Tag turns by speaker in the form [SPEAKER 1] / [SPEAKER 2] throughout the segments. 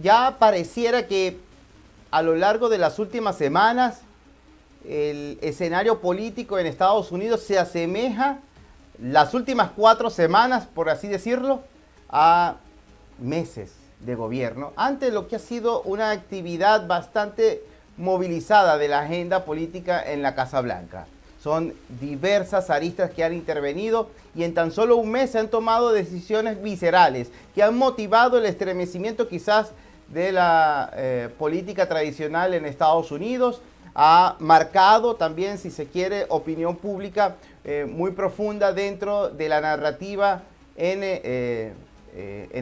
[SPEAKER 1] ya pareciera que a lo largo de las últimas semanas el escenario político en Estados Unidos se asemeja las últimas 4 semanas, por así decirlo, a meses de gobierno, ante lo que ha sido una actividad bastante movilizada de la agenda política en la Casa Blanca. Son diversas aristas que han intervenido y en tan solo un mes se han tomado decisiones viscerales que han motivado el estremecimiento quizás de la política tradicional en Estados Unidos. Ha marcado también, si se quiere, opinión pública muy profunda dentro de la narrativa en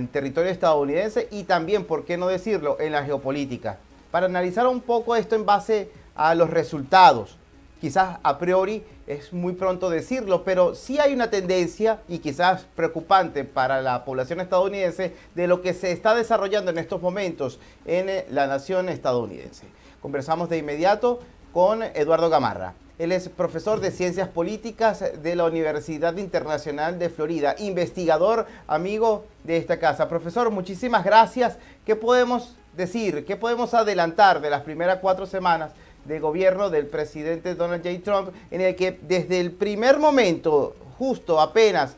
[SPEAKER 1] territorio estadounidense y también, por qué no decirlo, en la geopolítica. Para analizar un poco esto en base a los resultados, quizás a priori es muy pronto decirlo, pero sí hay una tendencia, y quizás preocupante para la población estadounidense, de lo que se está desarrollando en estos momentos en la nación estadounidense. Conversamos de inmediato con Eduardo Gamarra. Él es profesor de Ciencias Políticas de la Universidad Internacional de Florida, investigador, amigo de esta casa. Profesor, muchísimas gracias. ¿Qué podemos decir? ¿Qué podemos adelantar de las primeras 4 semanas de gobierno del presidente Donald J. Trump, en el que desde el primer momento, justo apenas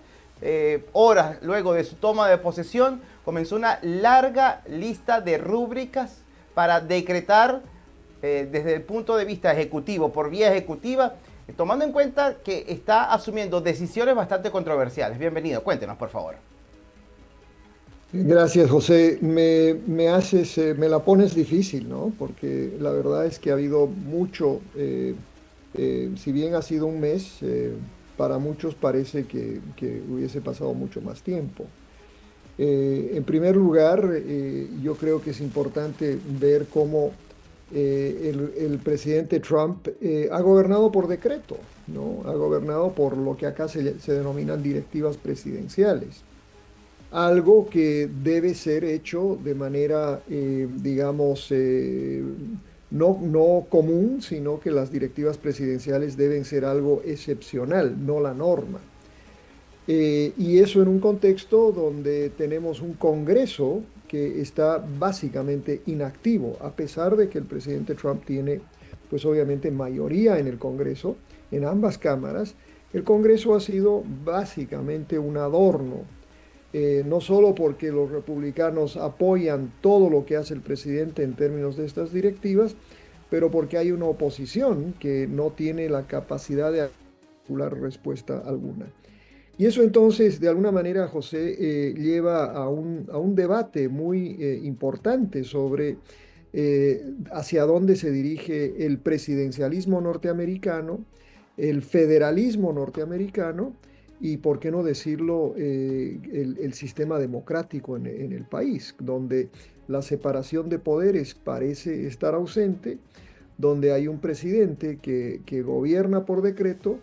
[SPEAKER 1] horas luego de su toma de posesión, comenzó una larga lista de rúbricas para decretar desde el punto de vista ejecutivo, por vía ejecutiva, tomando en cuenta que está asumiendo decisiones bastante controversiales? Bienvenido, cuéntenos, por favor.
[SPEAKER 2] Gracias, José. Me la pones difícil, ¿no? Porque la verdad es que ha habido mucho, si bien ha sido un mes, para muchos parece que hubiese pasado mucho más tiempo. En primer lugar, yo creo que es importante ver cómo el presidente Trump ha gobernado por decreto, ¿no? Ha gobernado por lo que acá se denominan directivas presidenciales. Algo que debe ser hecho de manera, digamos, no común, sino que las directivas presidenciales deben ser algo excepcional, no la norma. Y eso en un contexto donde tenemos un Congreso que está básicamente inactivo, a pesar de que el presidente Trump tiene, pues obviamente, mayoría en el Congreso, en ambas cámaras. El Congreso ha sido básicamente un adorno, no solo porque los republicanos apoyan todo lo que hace el presidente en términos de estas directivas, pero porque hay una oposición que no tiene la capacidad de articular respuesta alguna. Y eso entonces, de alguna manera, José, lleva a un debate muy importante sobre hacia dónde se dirige el presidencialismo norteamericano, el federalismo norteamericano y, por qué no decirlo, el sistema democrático en el país, donde la separación de poderes parece estar ausente, donde hay un presidente que gobierna por decreto,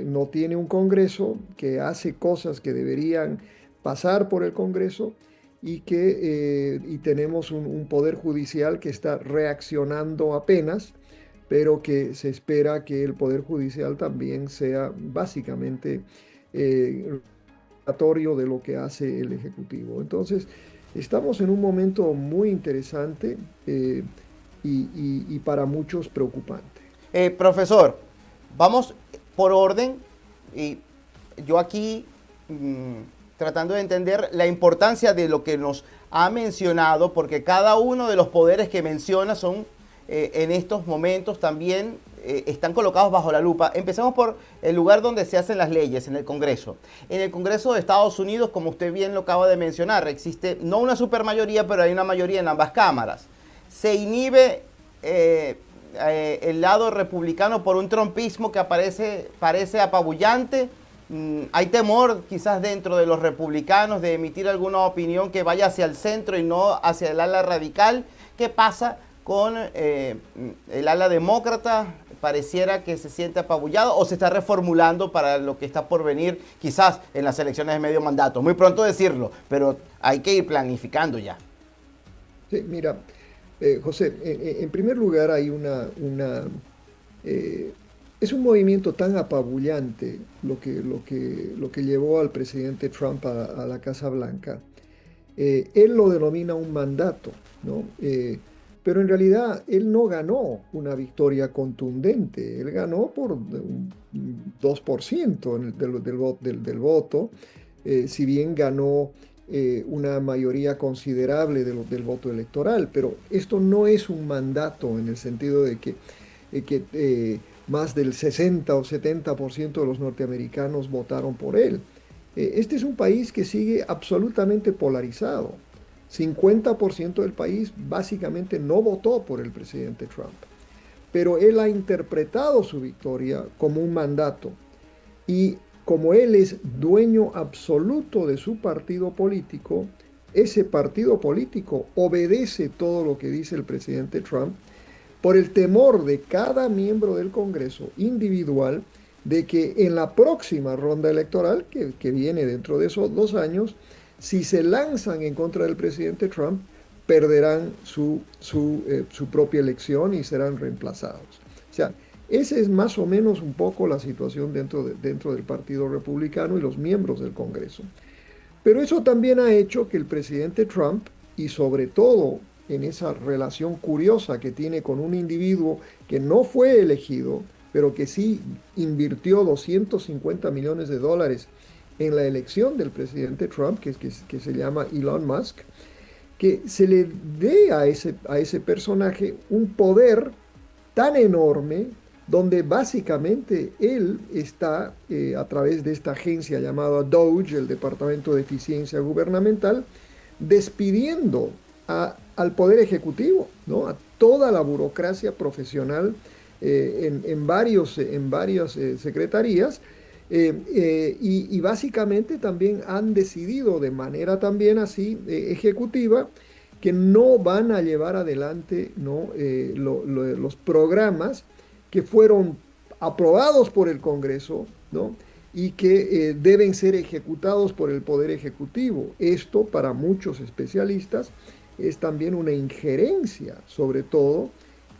[SPEAKER 2] no tiene un Congreso, que hace cosas que deberían pasar por el Congreso y tenemos un poder judicial que está reaccionando apenas, pero que se espera que el poder judicial también sea básicamente relatorio de lo que hace el Ejecutivo. Entonces, estamos en un momento muy interesante y para muchos preocupante.
[SPEAKER 1] Profesor, vamos por orden y yo aquí tratando de entender la importancia de lo que nos ha mencionado, porque cada uno de los poderes que menciona son en estos momentos también están colocados bajo la lupa. Empezamos por el lugar donde se hacen las leyes, en el Congreso. En el Congreso de Estados Unidos, como usted bien lo acaba de mencionar, existe no una supermayoría, pero hay una mayoría en ambas cámaras. Se inhibe el lado republicano por un trumpismo que parece apabullante. Hay temor quizás dentro de los republicanos de emitir alguna opinión que vaya hacia el centro y no hacia el ala radical. ¿Qué pasa con el ala demócrata? Pareciera que se siente apabullado o se está reformulando para lo que está por venir quizás en las elecciones de medio mandato. Muy pronto decirlo, pero hay que ir planificando ya.
[SPEAKER 2] Sí, mira, José, en primer lugar hay es un movimiento tan apabullante lo que llevó al presidente Trump a la Casa Blanca, Él lo denomina un mandato, ¿no? Pero en realidad él no ganó una victoria contundente, él ganó por un 2% del voto, si bien ganó una mayoría considerable del voto electoral, pero esto no es un mandato en el sentido de que más del 60 o 70% de los norteamericanos votaron por él. Este es un país que sigue absolutamente polarizado. 50% del país básicamente no votó por el presidente Trump, pero él ha interpretado su victoria como un mandato y como él es dueño absoluto de su partido político, ese partido político obedece todo lo que dice el presidente Trump por el temor de cada miembro del Congreso individual de que en la próxima ronda electoral, que viene dentro de esos 2 años, si se lanzan en contra del presidente Trump, perderán su propia elección y serán reemplazados. O sea, esa es más o menos un poco la situación dentro del Partido Republicano y los miembros del Congreso. Pero eso también ha hecho que el presidente Trump, y sobre todo en esa relación curiosa que tiene con un individuo que no fue elegido, pero que sí invirtió 250 millones de dólares en la elección del presidente Trump, que se llama Elon Musk, que se le dé a ese personaje un poder tan enorme donde básicamente él está, a través de esta agencia llamada DOGE, el Departamento de Eficiencia Gubernamental, despidiendo al Poder Ejecutivo, ¿no? A toda la burocracia profesional en varias secretarías, y básicamente también han decidido de manera también así ejecutiva que no van a llevar adelante, ¿no? Los programas que fueron aprobados por el Congreso, ¿no? Y que deben ser ejecutados por el Poder Ejecutivo. Esto, para muchos especialistas, es también una injerencia, sobre todo,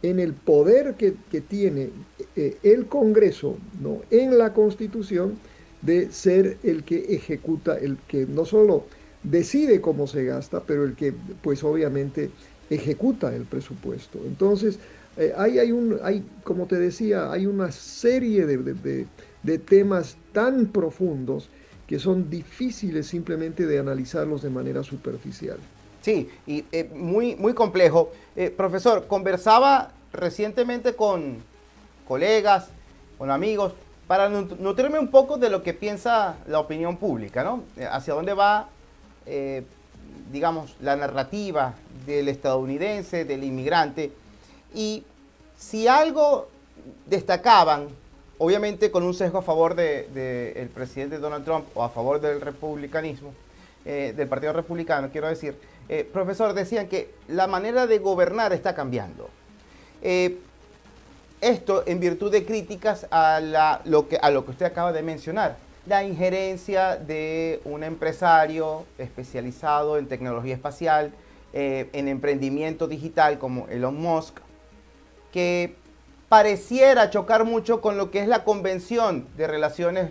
[SPEAKER 2] en el poder que tiene el Congreso, ¿no? En la Constitución, de ser el que ejecuta, el que no solo decide cómo se gasta, pero el que, pues obviamente, ejecuta el presupuesto. Entonces, como te decía, hay una serie de temas tan profundos que son difíciles simplemente de analizarlos de manera superficial.
[SPEAKER 1] Sí, y muy, muy complejo. Profesor, conversaba recientemente con colegas, con amigos, para nutrirme un poco de lo que piensa la opinión pública, ¿no? Hacia dónde va, digamos, la narrativa del estadounidense, del inmigrante. Y si algo destacaban, obviamente con un sesgo a favor del presidente Donald Trump o a favor del republicanismo, del Partido Republicano, quiero decir, profesor, decían que la manera de gobernar está cambiando. Esto en virtud de críticas a lo que usted acaba de mencionar, la injerencia de un empresario especializado en tecnología espacial, en emprendimiento digital como Elon Musk, que pareciera chocar mucho con lo que es la convención de relaciones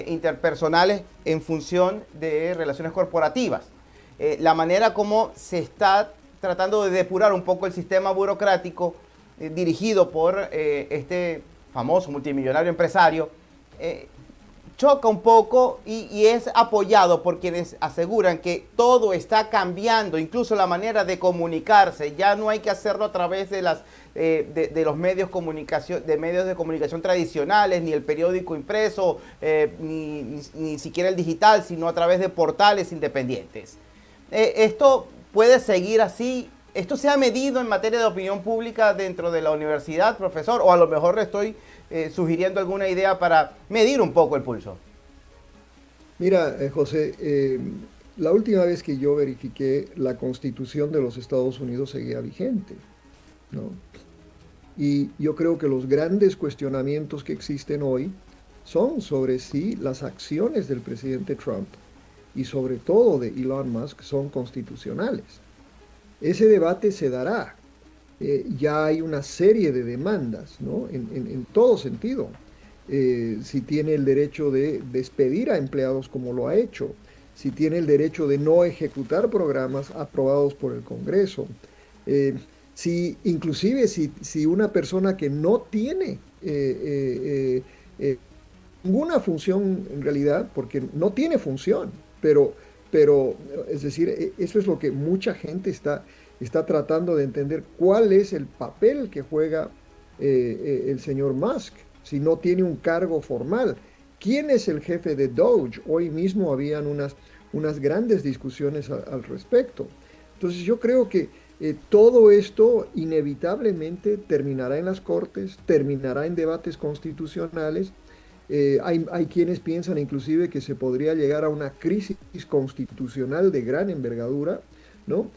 [SPEAKER 1] interpersonales en función de relaciones corporativas. La manera como se está tratando de depurar un poco el sistema burocrático dirigido por este famoso multimillonario empresario, choca un poco y es apoyado por quienes aseguran que todo está cambiando, incluso la manera de comunicarse. Ya no hay que hacerlo a través de los medios de comunicación tradicionales, ni el periódico impreso, ni siquiera el digital, sino a través de portales independientes. Esto puede seguir así. ¿Esto se ha medido en materia de opinión pública dentro de la universidad, profesor? O a lo mejor le estoy sugiriendo alguna idea para medir un poco el pulso.
[SPEAKER 2] Mira, José, la última vez que yo verifiqué, la Constitución de los Estados Unidos seguía vigente, ¿no? Y yo creo que los grandes cuestionamientos que existen hoy son sobre si las acciones del presidente Trump y sobre todo de Elon Musk son constitucionales. Ese debate se dará. Ya hay una serie de demandas, ¿no? En todo sentido. Si tiene el derecho de despedir a empleados como lo ha hecho, si tiene el derecho de no ejecutar programas aprobados por el Congreso. Si, inclusive si una persona que no tiene ninguna función en realidad, porque no tiene función, pero, pero es decir, eso es lo que mucha gente está tratando de entender, cuál es el papel que juega el señor Musk si no tiene un cargo formal. ¿Quién es el jefe de Doge? Hoy mismo habían unas grandes discusiones al respecto. Entonces yo creo que todo esto inevitablemente terminará en las cortes, terminará en debates constitucionales. Hay quienes piensan inclusive que se podría llegar a una crisis constitucional de gran envergadura, ¿no?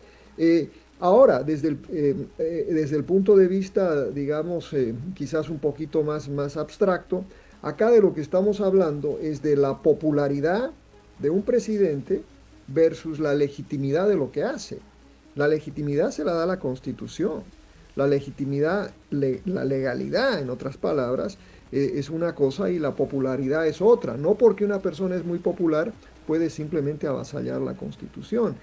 [SPEAKER 2] Ahora, desde el punto de vista, digamos, quizás un poquito más abstracto, acá de lo que estamos hablando es de la popularidad de un presidente versus la legitimidad de lo que hace. La legitimidad se la da la Constitución. La legitimidad, la legalidad, en otras palabras, es una cosa y la popularidad es otra. No porque una persona es muy popular puede simplemente avasallar la Constitución.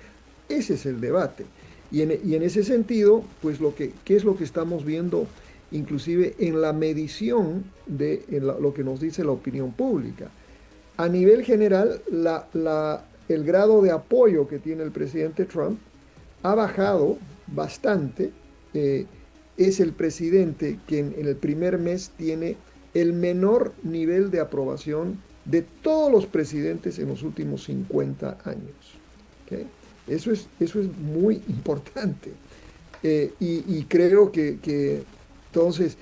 [SPEAKER 2] Ese es el debate. Y en ese sentido, pues ¿qué es lo que estamos viendo inclusive en la medición de lo que nos dice la opinión pública? A nivel general, el grado de apoyo que tiene el presidente Trump ha bajado bastante. Es el presidente que en el primer mes tiene el menor nivel de aprobación de todos los presidentes en los últimos 50 años. ¿Okay? Eso es muy importante. Y creo que entonces,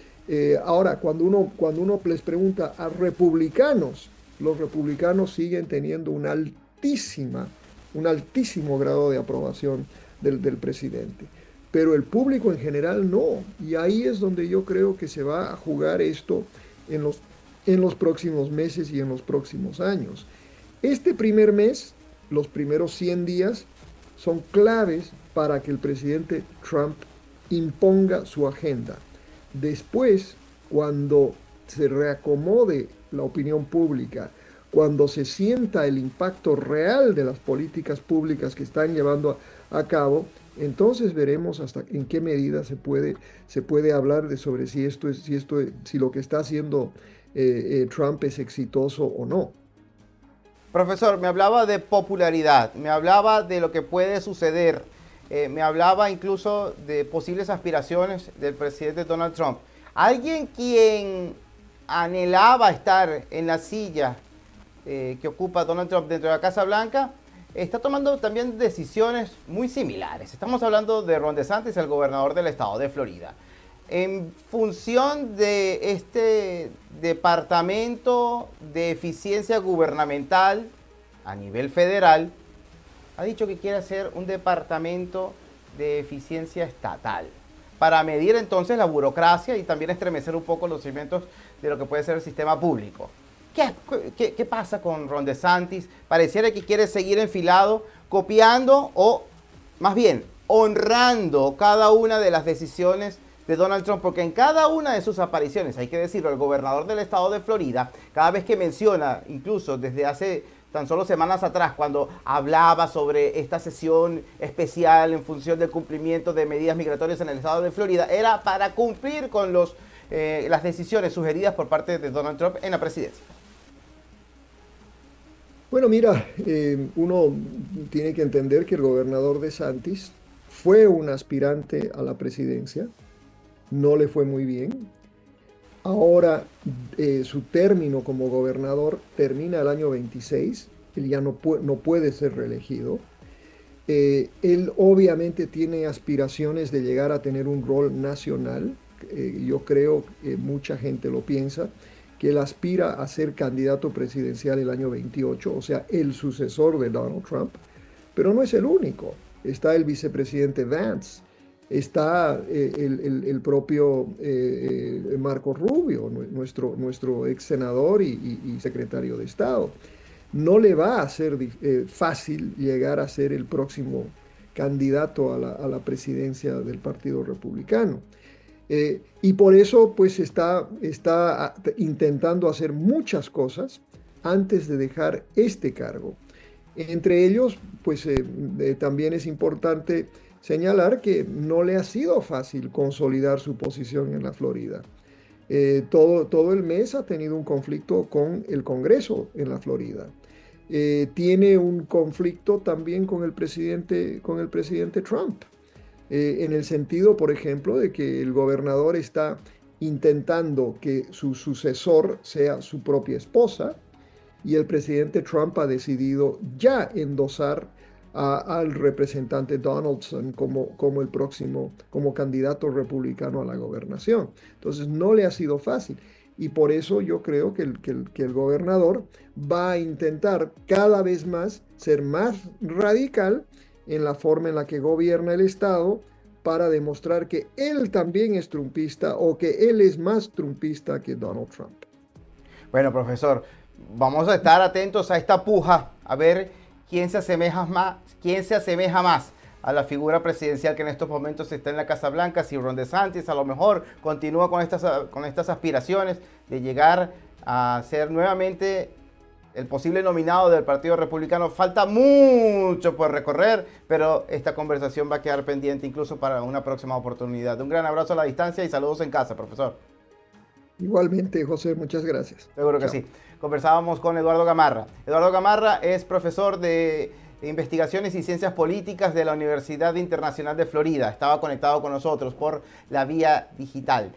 [SPEAKER 2] ahora, cuando uno les pregunta a republicanos, los republicanos siguen teniendo un altísimo grado de aprobación del presidente. Pero el público en general no. Y ahí es donde yo creo que se va a jugar esto en los próximos meses y en los próximos años. Este primer mes, los primeros 100 días, son claves para que el presidente Trump imponga su agenda. Después, cuando se reacomode la opinión pública, cuando se sienta el impacto real de las políticas públicas que están llevando a cabo, entonces veremos hasta en qué medida se puede hablar de sobre si lo que está haciendo Trump es exitoso o no.
[SPEAKER 1] Profesor, me hablaba de popularidad, me hablaba de lo que puede suceder, me hablaba incluso de posibles aspiraciones del presidente Donald Trump. Alguien quien anhelaba estar en la silla que ocupa Donald Trump dentro de la Casa Blanca, está tomando también decisiones muy similares. Estamos hablando de Ron DeSantis, el gobernador del estado de Florida. En función de este departamento de eficiencia gubernamental a nivel federal, ha dicho que quiere hacer un departamento de eficiencia estatal para medir entonces la burocracia y también estremecer un poco los cimientos de lo que puede ser el sistema público. ¿Qué pasa con Ron DeSantis? Pareciera que quiere seguir enfilado, copiando o más bien honrando cada una de las decisiones de Donald Trump, porque en cada una de sus apariciones, hay que decirlo, el gobernador del estado de Florida, cada vez que menciona, incluso desde hace tan solo semanas atrás, cuando hablaba sobre esta sesión especial en función del cumplimiento de medidas migratorias en el estado de Florida, era para cumplir con las decisiones sugeridas por parte de Donald Trump en la presidencia.
[SPEAKER 2] Bueno, mira, uno tiene que entender que el gobernador DeSantis fue un aspirante a la presidencia, no le fue muy bien. Ahora su término como gobernador termina el año 26, él ya no puede ser reelegido. Él obviamente tiene aspiraciones de llegar a tener un rol nacional. Yo creo que mucha gente lo piensa, que él aspira a ser candidato presidencial el año 28, o sea, el sucesor de Donald Trump, pero no es el único. Está el vicepresidente Vance, está el propio Marco Rubio, nuestro ex senador y secretario de Estado. No le va a ser fácil llegar a ser el próximo candidato a la presidencia del Partido Republicano. Y por eso pues está intentando hacer muchas cosas antes de dejar este cargo. Entre ellos, pues también es importante señalar que no le ha sido fácil consolidar su posición en la Florida. Todo el mes ha tenido un conflicto con el Congreso en la Florida. Tiene un conflicto también con el presidente Trump, en el sentido, por ejemplo, de que el gobernador está intentando que su sucesor sea su propia esposa, y el presidente Trump ha decidido ya endosar al representante Donaldson como el próximo, como candidato republicano a la gobernación. Entonces no le ha sido fácil. Y por eso yo creo que el gobernador va a intentar cada vez más ser más radical en la forma en la que gobierna el Estado, para demostrar que él también es trumpista, o que él es más trumpista que Donald Trump.
[SPEAKER 1] Bueno, profesor, vamos a estar atentos a esta puja, a ver quién se asemeja más a la figura presidencial que en estos momentos está en la Casa Blanca. Si Ron DeSantis a lo mejor continúa con estas aspiraciones de llegar a ser nuevamente el posible nominado del Partido Republicano. Falta mucho por recorrer, pero esta conversación va a quedar pendiente incluso para una próxima oportunidad. Un gran abrazo a la distancia y saludos en casa, profesor.
[SPEAKER 2] Igualmente, José, muchas gracias.
[SPEAKER 1] Seguro que
[SPEAKER 2] Chao.
[SPEAKER 1] sí. Conversábamos con Eduardo Gamarra. Eduardo Gamarra es profesor de Investigaciones y Ciencias Políticas de la Universidad Internacional de Florida. Estaba conectado con nosotros por la vía digital.